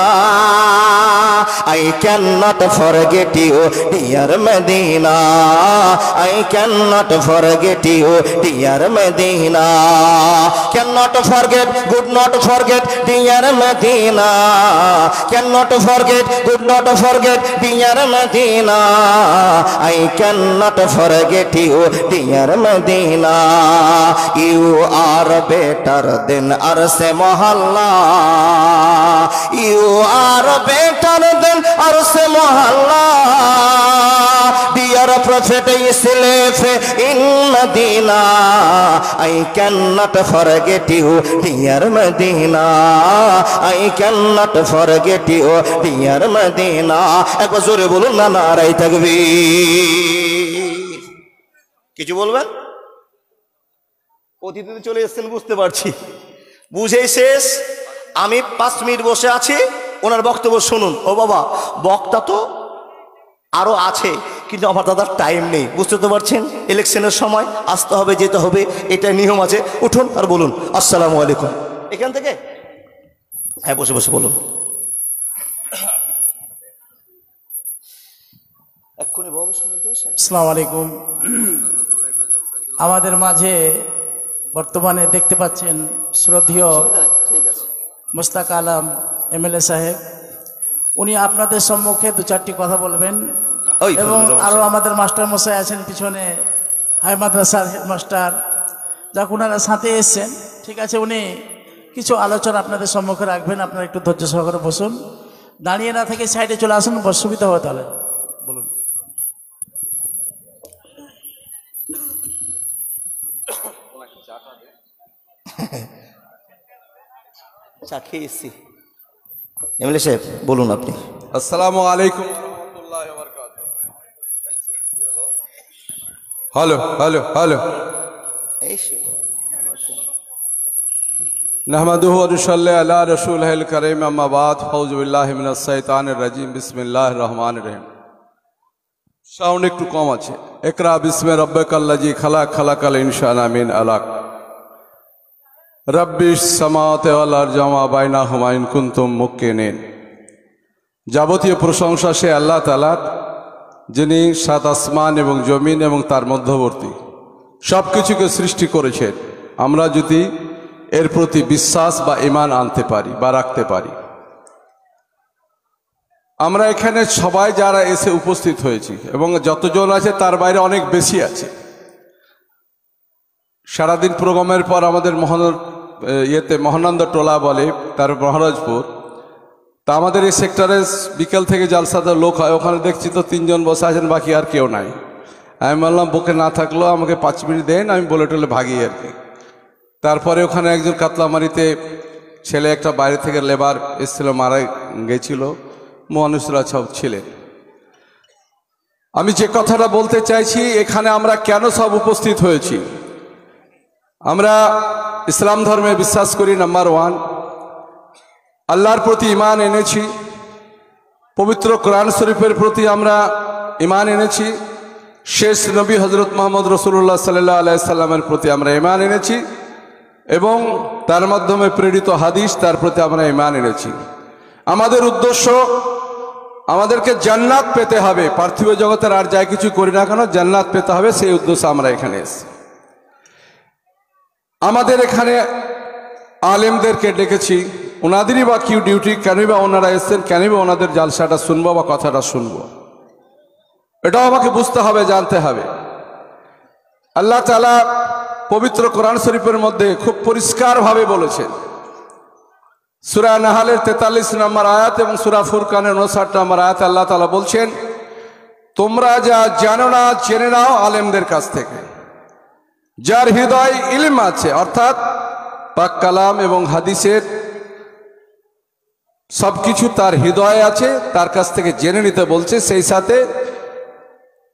I cannot forget you, dear Medina, I cannot forget you, dear Medina, cannot forget, could not forget, dear Medina, cannot forget, could not forget, dear Medina, I cannot forget you, dear Medina, you are better than Arse Mohalla, you are better than Arse Mohalla, dear Prophet is live in Medina, I cannot forget you, dear Medina, I cannot forget you, dear Medina। একবার জোরে বলুন না, নারায়ে তাকবীর। কিছু বলবেন? অতিথিতে চলে এসেছেন বুঝতে পারছি, বুঝেই শেষ। আমি 5 মিনিট বসে আছি, ওনার বক্তব্য শুনুন। ও বাবা, বক্তা তো আরো আছে, কিন্তু আমার দাদার টাইম নেই, বুঝতে তো পারছেন, ইলেকশনের সময় আসতে হবে, যেতে হবে, এটা নিয়ম আছে। উঠুন আর বলুন আসসালামু আলাইকুম। এখান থেকে হ্যাঁ, বসে বসে বলুন। এক্ষুনি আসসালামু আলাইকুম। আমাদের মাঝে বর্তমানে দেখতে পাচ্ছেন শ্রদ্ধেয় মুস্তাক আলম এমএলএ সাহেব, উনি আপনাদের সম্মুখে 2-4টি কথা বলবেন, এবং আরও আমাদের মাস্টার মশাই আছেন পিছনে, হাই মাদ্রাসার হেডমাস্টার, যাক ওনারা সাথে এসছেন, ঠিক আছে, উনি কিছু আলোচনা আপনাদের সম্মুখে রাখবেন। আপনারা একটু ধৈর্য সহকারে বসুন, দাঁড়িয়ে না থেকে সাইডে চলে আসুন, সুবিধা হবে। তাহলে বলুন। চা খেয়ে এসছি। এমএলএ সাহেব বলুন আপনি। আসসালামু আলাইকুম ওয়া রাহমাতুল্লাহি ওয়া বারাকাতুহু। Hello hello hello. নাহমাদুহু ওয়া নুসাল্লি আলা রাসূলিল কারীম, আম্মা বাদ, আউযু বিল্লাহি মিনাশ শাইতানির রাজীম, বিসমিল্লাহির রহমানির রহিম। সাউন্ড একটু কম আছে। ইকরা বিসমি রাব্বিকাল্লাযী খালাক, খালাকাল ইনসানা মিন আলাক, রব্বিস সামাওয়াতি ওয়াল আরদি ওয়া মা বাইনাহুমা ইন কুনতুম মুকিনিন। যাবতীয় প্রশংসা সে আল্লাহ তাআলার, যিনি 7 আসমান এবং জমিন এবং তার মধ্যবর্তী সব কিছুকে সৃষ্টি করেছেন। আমরা যদি এর প্রতি বিশ্বাস বা ঈমান আনতে পারি বা রাখতে পারি, আমরা এখানে সবাই যারা এসে উপস্থিত হয়েছি এবং যতজন আছে তার বাইরে অনেক বেশি আছে। সারাদিন প্রোগ্রামের পর আমাদের মহানন্দ টোলা বলে, তার মহারাজপুর, তা আমাদের এই সেক্টরে বিকেল থেকে জালসাতে লোক হয়, ওখানে দেখছি তো 3 জন বসে আছেন, বাকি আর কেউ নাই। আমি বললাম বুকে না থাকলেও আমাকে 5 মিনিট দেন, আমি বলে টলে ভাগি আর কি। তারপরে ওখানে একজন কাতলামারিতে ছেলে একটা বাইরে থেকে লেবার এসেছিল, মারা গেছিল, মানুষরা সব ছিলেন। আমি যে কথাটা বলতে চাইছি, এখানে আমরা কেন সব উপস্থিত হয়েছি, আমরা ইসলাম ধর্মে বিশ্বাস করি। নাম্বার 1, আল্লাহর প্রতি ঈমান এনেছি, পবিত্র কোরআন শরীফের প্রতি আমরা ঈমান এনেছি, শেষ নবী হযরত মুহাম্মদ রাসূলুল্লাহ সাল্লাল্লাহু আলাইহি সাল্লামের প্রতি আমরা ঈমান এনেছি, এবং তার মাধ্যমে প্রেরিত হাদিস, তার প্রতি আমরা ঈমান এনেছি। আমাদের উদ্দেশ্য, আমাদেরকে জান্নাত পেতে হবে, পার্থিব জগতের আর যাই কিছু করি না কেন জান্নাত পেতে হবে, সেই উদ্দেশ্যে আমরা এখানে এসেছি। আমাদের এখানে আলেমদেরকে ডেকেছি, ওনাদেরই বা কি ডিউটি, কেনই বা ওনারা এসছেন, কেনই বা ওনাদের জালসাটা শুনবো বা কথাটা শুনবো, এটাও আমাকে বুঝতে হবে, জানতে হবে। আল্লাহ তাআলা পবিত্র কোরআন শরীফের মধ্যে খুব পরিষ্কারভাবে বলেছেন, সূরা নাহালের 43 নম্বর আয়াত এবং সূরা ফুরকানের 59 নম্বর আয়াতে আল্লাহ তাআলা বলছেন, তোমরা যা জানো না জেনে নাও আলেমদের কাছ থেকে। যার হৃদয় ইলম আছে, অর্থাৎ পাক কালাম এবং হাদিসের সবকিছু তার হৃদয়ে আছে, তার কাছ থেকে জেনে নিতে বলছে। সেই সাথে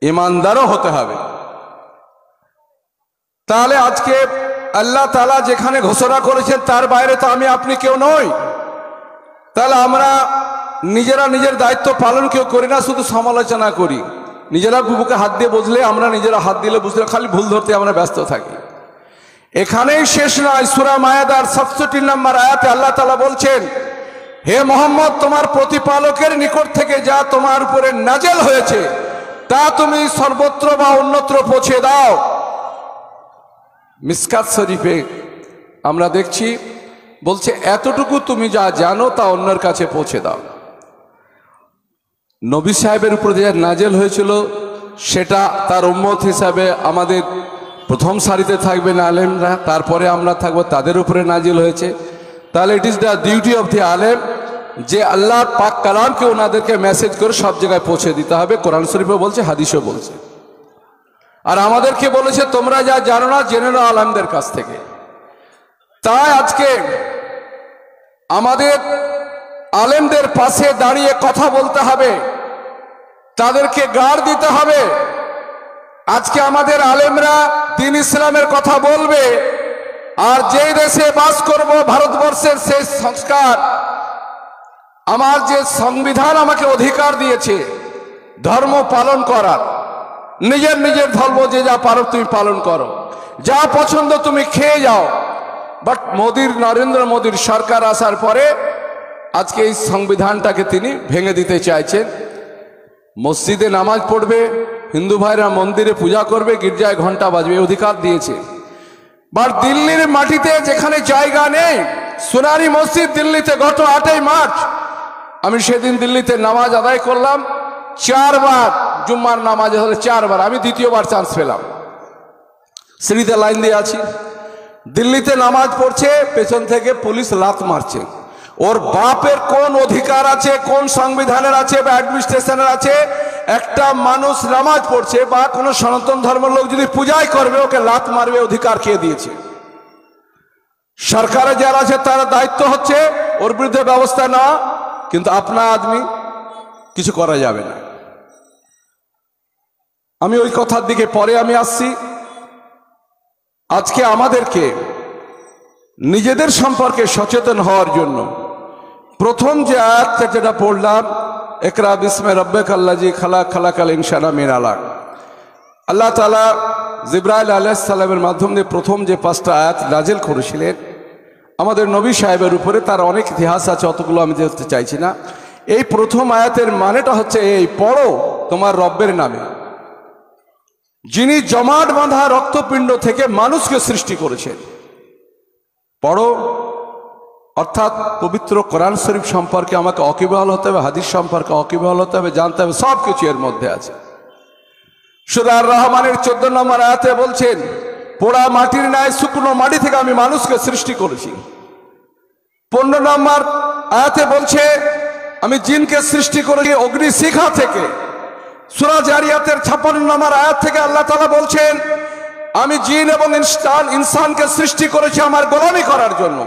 ইমানদারও হতে হবে। তাহলে আজকে আল্লাহ তাআলা যেখানে ঘোষণা করেছেন তার বাইরে তো আমি আপনি কেউ নই। তাহলে আমরা নিজেরা নিজের দায়িত্ব পালন কেউ করি না, শুধু সমালোচনা করি। নিজেরা বুকে হাত দিয়ে বুঝলে, আমরা নিজেরা হাত দিলে বুঝলে, খালি ভুল ধরতে আমরা ব্যস্ত থাকি। এখানেই শেষ নয়, সূরা মায়েদার 67 নম্বর আয়াতে আল্লাহ তাআলা বলছেন, হে মোহাম্মদ, তোমার প্রতিপালকের নিকট থেকে যা তোমার উপরে নাজেল হয়েছে তা তুমি সর্বত্র বা অন্যত্র পৌঁছে দাও। মিসকাত শরীফে আমরা দেখছি বলছে, এতটুকু তুমি যা জানো তা অন্যের কাছে পৌঁছে দাও। নবী সাহেবের উপর যে নাজেল হয়েছিল সেটা তার উম্মত হিসাবে আমাদের প্রথম সারিতে থাকবেন আলেমরা, তারপরে আমরা থাকবো, তাদের উপরে নাজিল হয়েছে। তাহলে it is the duty of the আলেম যে আল্লাহর পাক কালামকে ওনাদেরকে মেসেজ করে সব জায়গায় পৌঁছে দিতে হবে। কোরআন শরীফে বলছে, হাদিসও বলছে। আর আমাদেরকে বলেছে, তোমরা যা জানো না জেনে নাও আলেমদের কাছ থেকে। তাই আজকে আমাদের আলেমদের পাশে দাঁড়িয়ে কথা বলতে হবে, তাদেরকে গাড় দিতে হবে। আজকে আমাদের আলেমরা দ্বীন ইসলামের কথা বলবে, আর যেই দেশে বাস করব ভারতবর্ষের সেই সংস্কার, আমার যে সংবিধান আমাকে অধিকার দিয়েছে ধর্ম পালন করার, নিজের নিজের ধর্ম যে যা পারো তুমি পালন করো, যা পছন্দ তুমি খেয়ে যাও। বাট নরেন্দ্র মোদীর সরকার আসার পরে আজকে এই সংবিধানটাকে তিনি ভেঙে দিতে চাইছেন। মসজিদে নামাজ পড়বে, হিন্দু ভাইরা মন্দিরে পূজা করবে, গির্জায় ঘন্টা বাজবে, অধিকার দিয়েছে। বাট দিল্লির মাটিতে যেখানে জায়গা নেই, সোনারি মসজিদ দিল্লিতে গত 8ই মার্চ আমি সেদিন দিল্লিতে নামাজ আদায় করলাম 4 বার, জুম্মার নামাজ হলে 4 বার, আমি দ্বিতীয়বার চান্স পেলাম। সিঁড়িতে লাইন দিয়ে আছি, দিল্লিতে নামাজ পড়ছে, পেছন থেকে পুলিশ লাত মারছে। ওর বাপের কোন অধিকার আছে, কোন সংবিধানের আছে বা অ্যাডমিনিস্ট্রেশনের আছে, একটা মানুষ নামাজ পড়ছে বা কোনো সনাতন ধর্মের লোক যদি পূজাই করবে ওকে লাত মারবে, অধিকার কে দিয়েছে? সরকারে যারা আছে তার দায়িত্ব হচ্ছে ওর বিরুদ্ধে ব্যবস্থা নেওয়া, কিন্তু আপনা আদমি কিছু করা যাবে না। আমি ওই কথার দিকে পরে আমি আসছি। আজকে আমাদেরকে নিজেদের সম্পর্কে সচেতন হওয়ার জন্য প্রথম যে আয়াতটা যেটা পড়লাম, ইকরা বিসমে রব্বিকাল্লাযী খালাক খালাকাল ইনসানা মিন আলাক, আল্লাহ তাআলা জিবরাইল আলাইহিস সালামের মাধ্যমে প্রথম যে 5টা আয়াত নাজিল করেছিলেন আমাদের নবী সাহেবের উপরে, তার অনেক ইতিহাস আছে, অতগুলো আমি দেখতে চাইছি না। এই প্রথম আয়াতের মানেটা হচ্ছে এই, পড়ো তোমার রব্বের নামে, যিনি জমাট বাঁধা রক্তপিণ্ড থেকে মানুষকে সৃষ্টি করেছেন। পড়ো অর্থাৎ পবিত্র কোরআন শরীফ সম্পর্কে আমাকে ওয়াকিবহাল হতে হবে, হাদিস সম্পর্কে ওয়াকিবহাল হতে হবে, জানতে হবে, সব কিছু এর মধ্যে আছে। সূরা আর রহমানের 14 নম্বর আয়াতে বলছেন, পোড়া মাটির ন্যায় শুকনো মাটি থেকে আমি মানুষকে সৃষ্টি করেছি। 15 নম্বর আয়াতে বলছে, আমি জিনকে সৃষ্টি করেছি অগ্নি শিখা থেকে। সূরা জারিয়াতের 56 নম্বর আয়াত থেকে আল্লাহ তাআলা বলছেন, আমি জিন এবং ইনসানকে সৃষ্টি করেছি আমার গোলামি করার জন্য।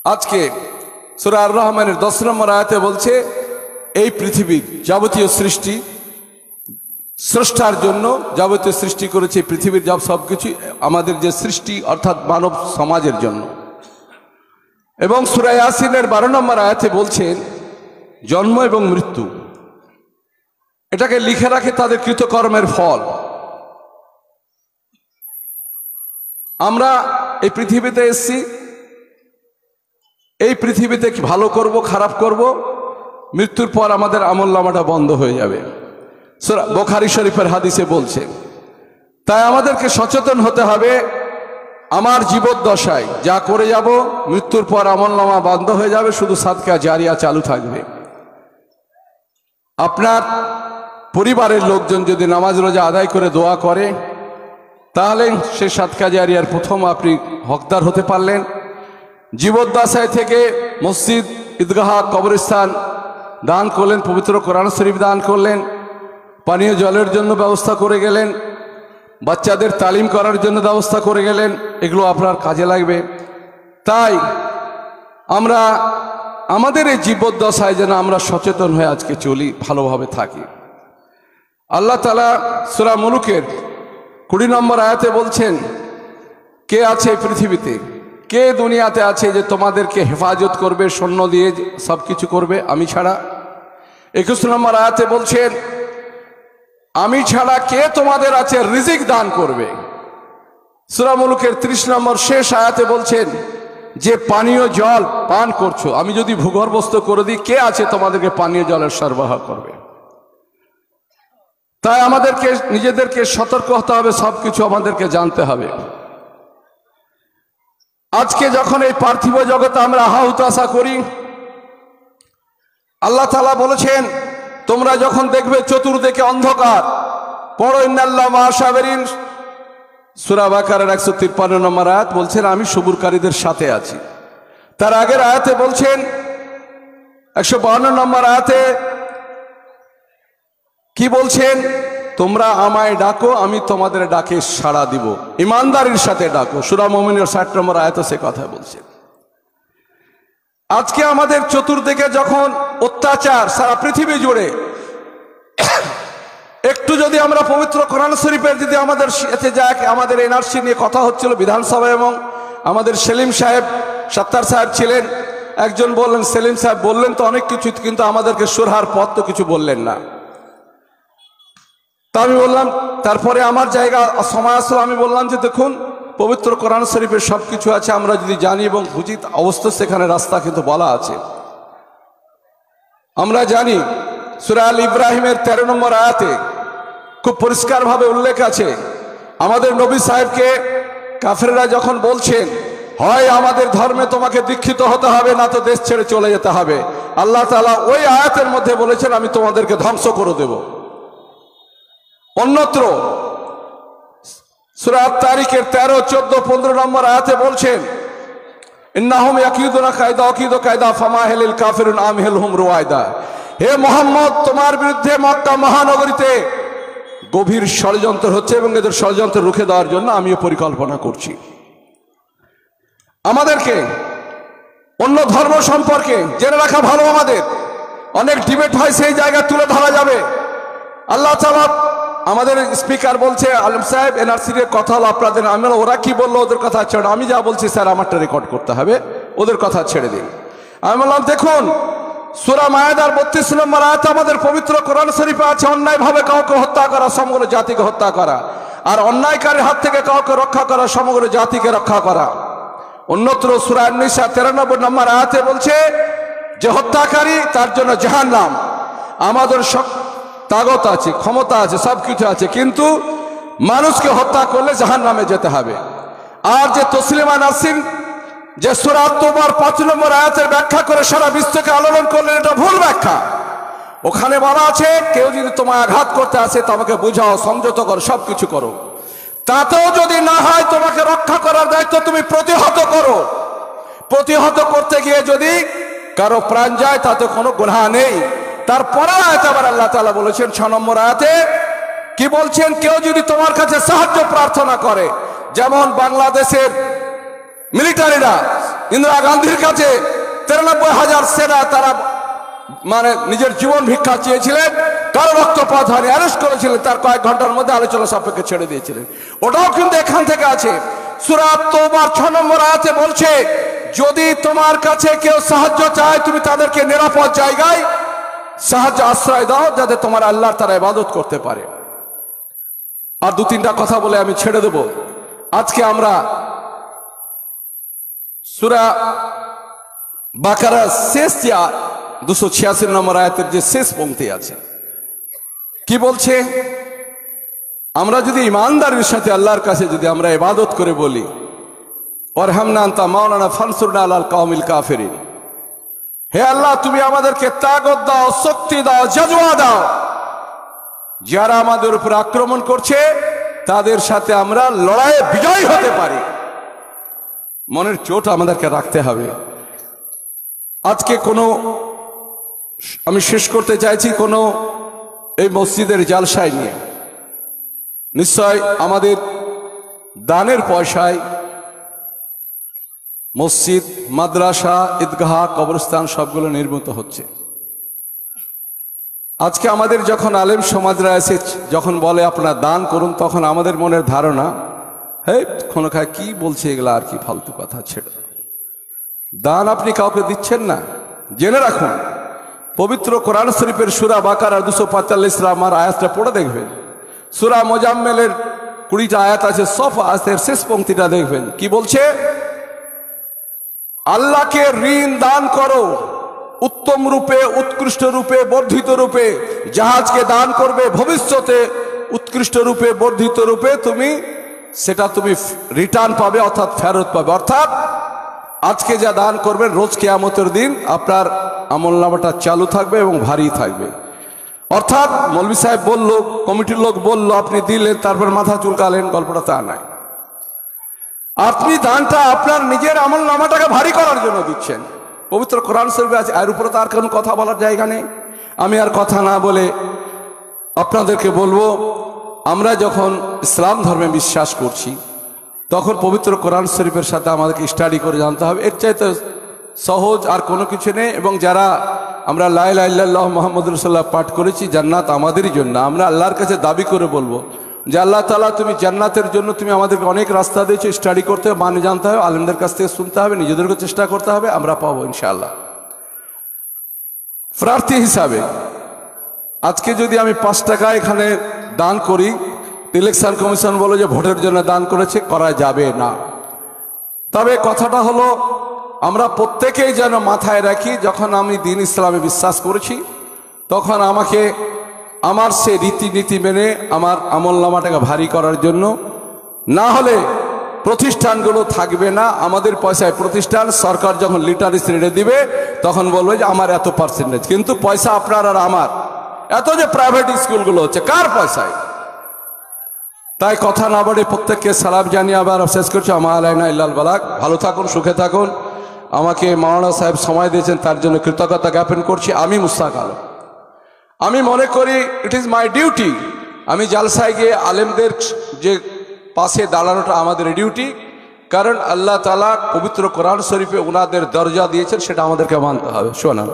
আজকে সূরা আর রহমানের 10 নম্বর আয়াতে বলছে, এই পৃথিবীর যাবতীয় সৃষ্টি স্রষ্টার জন্য যাবতীয় সৃষ্টি করেছে, পৃথিবীর সবকিছু আমাদের যে সৃষ্টি অর্থাৎ মানব সমাজের জন্য। এবং সূরা ইয়াসিনের 12 নম্বর আয়াতে বলছেন, জন্ম এবং মৃত্যু এটাকে লিখে রাখে তাদের কৃতকর্মের ফল। আমরা এই পৃথিবীতে এসেছি, এই পৃথিবীতে কি ভালো করব খারাপ করব, মৃত্যুর পর আমাদের আমলনামাটা বন্ধ হয়ে যাবে। সূরা বুখারী শরীফের হাদিসে বলছে। তাই আমাদেরকে সচেতন হতে হবে, আমার জীবদ্দশায় যা করে যাব মৃত্যুর পর আমলনামা বন্ধ হয়ে যাবে, শুধু সাদকা জারিয়া চালু থাকবে। আপনার পরিবারের লোকজন যদি নামাজ রোজা আদায় করে দোয়া করে তাহলে সে সাদকা জারিয়ার প্রথম আপনি হকদার হতে পারলেন। জীবদ্দশায় থেকে মসজিদ, ঈদগাহ, কবরস্থান দান করলেন, পবিত্র কোরআন শরীফ দান করলেন, পানীয় জলের জন্য ব্যবস্থা করে গেলেন, বাচ্চাদের তালিম করার জন্য ব্যবস্থা করে গেলেন, এগুলো আপনার কাজে লাগবে। তাই আমরা আমাদের এই জীবদ্দশায় যেন আমরা সচেতন হয়ে আজকে চলি, ভালোভাবে থাকি। আল্লাহ তাআলা সূরা মুলুকের 20 নম্বর আয়াতে বলছেন, কে আছে পৃথিবীতে, কে দুনিয়াতে আছে যে তোমাদেরকে হেফাজত করবে, সৈন্য দিয়ে সব কিছু করবে আমি ছাড়া। 21 নম্বর আয়াতে বলছেন, আমি ছাড়া কে তোমাদের আছে রিজিক দান করবে। সূরা মুলুকের 30 নম্বর শেষ আয়াতে বলছেন, যে পানীয় জল পান করছো আমি যদি ভূগর্ভস্থ করে দিই, কে আছে তোমাদেরকে পানীয় জলের সরবরাহ করবে। তাই আমাদেরকে নিজেদেরকে সতর্ক হতে হবে, সব কিছু আমাদেরকে জানতে হবে। আজকে যখন এই পার্থিব জগতে আমরা হাহুতাশা করি, আল্লাহ তাআলা বলেছেন, তোমরা যখন দেখবে চতুর্দিকে অন্ধকার, পড়ো ইন্নাল্লাহ মা সাবিরিন। সূরা বাকারার 153 নম্বর আয়াত বলছেন, আমি সবুরকারীদের সাথে আছি। তার আগের আয়াতে বলছেন 152 নম্বর আয়াতে কি বলছেন, তোমরা আমায় ডাকো আমি তোমাদের ডাকে সাড়া দিব, ইমানদারির সাথে ডাকো। সূরা মুমিনের 60 নম্বর আয়াতে সে কথা বলছেন। আজকে আমাদের চতুর্দিকে যখন অত্যাচার সারা পৃথিবী জুড়ে, একটু যদি আমরা পবিত্র কোরআন শরীফের যদি আমাদের এতে যাক, আমাদের এনআরসি নিয়ে কথা হচ্ছিল বিধানসভায়, এবং আমাদের সেলিম সাহেব, সত্তার সাহেব ছিলেন, একজন বললেন, সেলিম সাহেব বললেন তো অনেক কিছু, কিন্তু আমাদেরকে সুরহার পথ তো কিছু বললেন না। তা আমি বললাম, তারপরে আমার জায়গা সময় আসলো, আমি বললাম যে দেখুন পবিত্র কোরআন শরীফের সব কিছু আছে, আমরা যদি জানি এবং বুঝি অবস্থা সেখানে রাস্তা কিন্তু বলা আছে। আমরা জানি সূরা আল ইব্রাহিমের 13 নম্বর আয়াতে খুব পরিষ্কারভাবে উল্লেখ আছে, আমাদের নবী সাহেবকে কাফেররা যখন বলছেন, হয় আমাদের ধর্মে তোমাকে দীক্ষিত হতে হবে, না তো দেশ ছেড়ে চলে যেতে হবে, আল্লাহ তাআলা ওই আয়াতের মধ্যে বলেছেন, আমি তোমাদেরকে ধ্বংস করে দেব। অন্যত্র সূরা আত-তারিকের 13, 14, 15 নম্বর আয়াতে বলছেন, ইন্নাহুম ইয়াকিদুনা কায়দা আকিদু কায়দা ফামাহিলিল কাফিরুন আমহিলহুম রুয়াইদা। হে মুহাম্মদ, তোমার বিরুদ্ধে মক্কা মহানগরীতে গভীর ষড়যন্ত্র হচ্ছে এবং এদের ষড়যন্ত্র রুখে দেওয়ার জন্য আমিও পরিকল্পনা করছি। আমাদেরকে অন্য ধর্ম সম্পর্কে জেনে রাখা ভালো। আমাদের অনেক ডিবেট হয়, সেই জায়গায় তুলে ধরা যাবে। আল্লাহ তাআলা আমাদের স্পিকার বলছে, আলম সাহেব এনআরসি এর কথা হলো আপনাদের, আমি ওরা কি বললো ওদের কথা ছেড়ে, আমি যা বলছি স্যার আমারটা রেকর্ড করতে হবে, ওদের কথা ছেড়ে দিন। আমি বললাম, দেখুন সূরা মায়েদার 32 নম্বর আয়াত আমাদের পবিত্র কোরআন শরীফে আছে, অন্যায়ভাবে কাউকে হত্যা করা সমগ্র জাতিকে হত্যা করা, আর অন্যায়কারীর হাত থেকে কাউকে রক্ষা করা সমগ্র জাতিকে রক্ষা করা। অন্যত্র সূরা আন-নিসা 93 নম্বর আয়াতে বলছে যে হত্যাকারী তার জন্য জাহান্নাম। আমাদের তাগত আছে, ক্ষমতা আছে, সব কিছু আছে, কিন্তু মানুষকে হত্যা করলে জাহান্নামে যেতে হবে। আর যে তসলিমা নাসরিন যে সূরা আত-তাওবার 5 নম্বর আয়াতের ব্যাখ্যা করে সারা বিশ্বকে আলোড়ন করলেন, এটা ভুল ব্যাখ্যা। ওখানে বলা আছে, কেউ যদি তোমায় আঘাত করতে আসে তোমাকে বুঝাও, সংযত করো, সব কিছু করো, তাতেও যদি না হয় তোমাকে রক্ষা করার দায়িত্ব তুমি প্রতিহত করো। প্রতিহত করতে গিয়ে যদি কারো প্রাণ যায় তাতে কোনো গুনাহ নেই। তারপরে আয়াতে আবার আল্লাহ তাআলা বলেছেন 6 নম্বর আয়াতে কি বলছেন, কেউ যদি তোমার কাছে সাহায্য প্রার্থনা করে, যেমন বাংলাদেশের মিলিটারিরা ইন্দিরা গান্ধীর কাছে 93,000 সেনা তারা মানে নিজের জীবন ভিক্ষা চেয়েছিলেন, কারো রক্তপাত হয়নি, অ্যারেস্ট করেছিলেন, তার কয়েক ঘন্টার মধ্যে আলোচনা সাপেক্ষে ছেড়ে দিয়েছিলেন। ওটাও কিন্তু এখান থেকে আছে। সূরা আত-তাওবার 6 নম্বর আয়াতে বলছে, যদি তোমার কাছে কেউ সাহায্য চায় তুমি তাদেরকে নিরাপদ জায়গায় সাহায্য আশ্রয় দাও, যাতে তোমার আল্লাহর তারা ইবাদত করতে পারে। আর 2-3টা কথা বলে আমি ছেড়ে দেব। আজকে আমরা সূরা বাকারার শেষ 286 নম্বর আয়াতের যে শেষ পংক্তি আছে, কি বলছে, আমরা যদি ইমানদারির সাথে আল্লাহর কাছে যদি আমরা ইবাদত করে বলি, ওয়ারহামনা আনতা মাওলানা ফানসুরনা আলাল কওমিল কাফিরিন। হে আল্লাহ, তুমি আমাদেরকে তাকত দাও, শক্তি দাও, জজবা দাও। যারা আমাদের উপর আক্রমণ করছে তাদের সাথে আমরা লড়াইয়ে বিজয়ী হতে পারি। মনের চোট আমাদেরকে রাখতে হবে। আজকে আমি শেষ করতে চাইছি এই মসজিদের জালসায় নিয়ে। নিশ্চয় আমাদের দানের পয়সায় মসজিদ, মাদ্রাসা, ঈদগাহ, কবরস্থান সবগুলো নির্মিত হচ্ছে। আজকে আমাদের যখন আলেম সমাজরা এসে যখন বলে আপনারা দান করুন, তখন আমাদের মনের ধারণা, হে খোনখায় কি বলছে এগুলা, আর কি ফালতু কথা ছেড়ে দান আপনি কাউকে দিচ্ছেন না। জেনে রাখুন, পবিত্র কোরআন শরীফের সূরা বাকারা 245 আমার আয়াতটা পড়ে দেখবেন। সূরা মুজাম্মেলের 20টা আয়াত আছে, সফ আয়াতের শেষ পংক্তিটা দেখবেন কি বলছে। আল্লাহকে ঋণ দান করো উত্তম রূপে, উৎকৃষ্ট রূপে, বর্ধিত রূপে। জাহাজকে দান করবে ভবিষ্যতে উৎকৃষ্ট রূপে, বর্ধিত রূপে, তুমি রিটার্ন পাবে, অর্থাৎ ফেরত পাবে। অর্থাৎ আজকে যা দান করবেন, রোজ কিয়ামতের দিন আপনার আমলনামাটা চালু থাকবে এবং ভারী থাকবে। অর্থাৎ মৌলভী সাহেব বলল, কমিটির লোক বলল, আপনি দিলেন, তারপর মাথা চুলকালেন, গল্পটা তা নাই। আপনি দানটা আপনার নিজের আমলনামাটাকে ভারী করার জন্য দিচ্ছেন। পবিত্র কোরআন শরীফে আছে, এর উপরে তো আর কোনো কথা বলার জায়গা নেই। আমি আর কথা না বলে আপনাদেরকে বলবো, আমরা যখন ইসলাম ধর্মে বিশ্বাস করছি, তখন পবিত্র কোরআন শরীফের সাথে আমাদেরকে স্টাডি করে জানতে হবে। এর চাইতে সহজ আর কোনো কিছু নেই। এবং যারা আমরা লা ইলাহা ইল্লাল্লাহ মুহাম্মাদুর রাসূলুল্লাহ পাঠ করেছি, জান্নাত আমাদেরই জন্য, আমরা আল্লাহর কাছে দাবি করে বলবো যে আল্লাহ তাআলা, তুমি জান্নাতের জন্য তুমি আমাদেরকে অনেক রাস্তা দিয়েছো। স্টাডি করতে হবে, মানে জানতে হবে, আলেমদের কাছ থেকে শুনতে হবে, নিজেদেরকে চেষ্টা করতে হবে, আমরা পাবো ইনশাআল্লাহ। প্রার্থী হিসাবে আজকে যদি আমি 5 টাকা এখানে দান করি, ইলেকশন কমিশন বলে যে ভোটের জন্য দান করেছে, করা যাবে না। তবে কথাটা হলো, আমরা প্রত্যেকেই যেন মাথায় রাখি, যখন আমি দ্বীন ইসলামে বিশ্বাস করেছি, তখন আমাকে আমার সে রীতিনীতি মেনে আমার আমলনামাটাকে ভারী করার জন্য, না হলে প্রতিষ্ঠানগুলো থাকবে না। আমাদের পয়সায় প্রতিষ্ঠান, সরকার যখন লিটারেসি রেটে দিবে, তখন বলবে যে আমার এত পার্সেন্টেজ, কিন্তু পয়সা আপনার আর আমার। এত যে প্রাইভেট স্কুলগুলো হচ্ছে, কার পয়সায়? তাই কথা না বলে প্রত্যেককে সালাম জানিয়ে আবার শেষ করছি। আমা আলাইনা ইল্লাল বালাগ। ভালো থাকুন, সুখে থাকুন। আমাকে মাওলানা সাহেব সময় দিয়েছেন, তার জন্য কৃতজ্ঞতা জ্ঞাপন করছি। আমি মুস্তাক আলম, আমি মনে করি ইট ইজ মাই ডিউটি, আমি জালসায় গিয়ে আলেমদের যে পাশে দাঁড়ানোটা আমাদের ডিউটি। কারণ আল্লাহ তাআলা পবিত্র কোরআন শরীফে ওনাদের দরজা দিয়েছেন, সেটা আমাদেরকে মানতে হবে। শোনা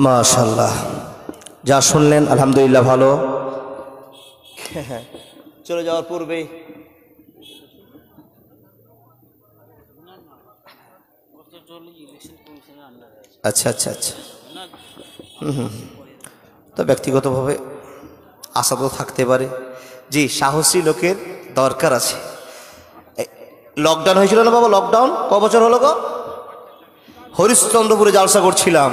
মাশাআল্লাহ, যা শুনলেন আলহামদুলিল্লাহ ভালো। চলে যাওয়ার পূর্বে আচ্ছা আচ্ছা আচ্ছা তো ব্যক্তিগতভাবে আশা তো থাকতে পারে, জি সাহসী লোকের দরকার আছে। লকডাউন হয়েছিল না বাবা? লকডাউন ক বছর হলো গো? হরিশ্চন্দ্রপুরে জালসা করছিলাম।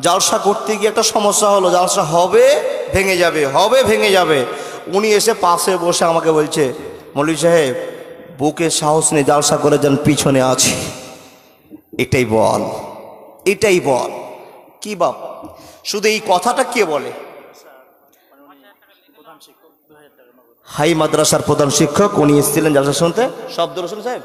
জালসা করতে গিয়ে একটা সমস্যা হলো, জালসা হবে ভেঙে যাবে, হবে ভেঙে যাবে। উনি এসে পাশে বসে আমাকে বলছে, মৌলভী সাহেব বুকে সাহস নেই, জালসা করে যান, পিছনে আছে। এটাই বল, এটাই বল। কি বাপ, শুধু এই কথাটা কে বলে? হাই মাদ্রাসার প্রধান শিক্ষক, উনি এসেছিলেন জালসা শুনতে। শব্দুল হোসেন সাহেব,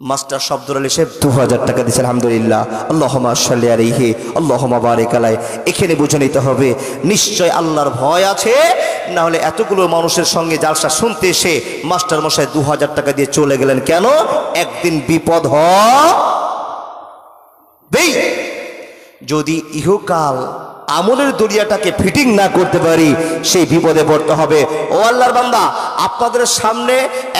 মাস্টার শব্দুল আলী সাহেব 2000 টাকা দিয়েছে, আলহামদুলিল্লাহ। আল্লাহুম্মা সাল্লি আলাইহি আল্লাহুম্মা বারিক আলাইহি। এখানে বুঝে নিতে হবে নিশ্চয় আল্লাহর ভয় আছে, না হলে এতগুলো মানুষের সঙ্গে জালসা শুনতে এসে মাস্টার মশাই 2000 টাকা দিয়ে চলে গেলেন কেন? একদিন বিপদ হবে। যদি ইহকাল আমলের দরিয়াটাকে ফিটিং না করতে পারি, সেই বিপদে পড়তে হবে। ও আল্লাহর বান্দা, আপনাদের সামনে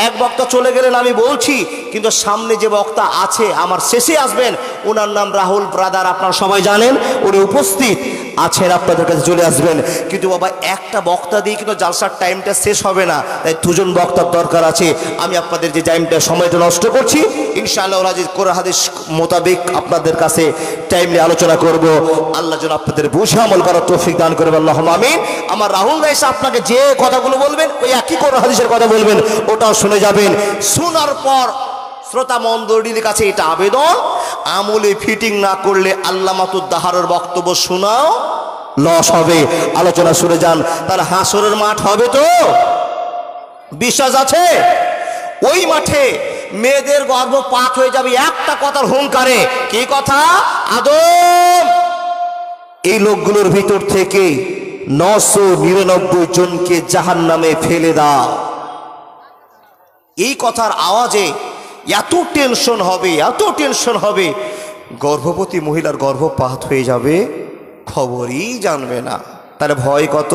এক বক্তা চলে গেলেন আমি বলছি, কিন্তু সামনে যে বক্তা আছে আমার শেষে আসবেন, ওনার নাম রাহুল ব্রাদার, আপনারা সবাই জানেন, উনি উপস্থিত। আছেন আপনাদের কাছে চলে আসবেন। কিন্তু বাবা একটা বক্তা দিয়ে কিন্তু জালসার টাইমটা শেষ হবে না, তাই দুজন বক্তার দরকার আছে। আমি আপনাদের যে টাইমটা সময়টা নষ্ট করছি, ইনশাআল্লাহ হাদিস কোরআন হাদিস মোতাবেক আপনাদের কাছে টাইম নিয়ে আলোচনা করব। আল্লাহ যেন আপনাদের বুঝে আমল করার তৌফিক দান করে, আল্লাহুম্মা আমিন। আমার রাহুল ভাই এসে আপনাকে যে কথাগুলো বলবেন ওই একই কোরআন হাদিসের কথা বলবেন, ওটাও শুনে যাবেন। শোনার পর শ্রোতা মণ্ডলীর কাছে এটা আবেদন, আমলে ফিটিং না করলে আল্লামাতুদ দাহারের বক্তব্য শোনাও লস হবে। আলোচনা শুনে যান, তার হাসরের মাঠ হবে তো বিশ্বাস আছে? ওই মাঠে মেয়েদের গর্ভপাত হয়ে যাবে একটা কথার হুঙ্কারে। কি কথা? আদম এই লোকগুলোর ভিতর থেকে 999 জনকে জাহান্নামে ফেলে দাও। এই কথার আওয়াজে এত টেনশন হবে, এত টেনশন হবে, গর্ভবতী মহিলার গর্ভপাত হয়ে যাবে, খবরই জানবে না। তার ভয় কত?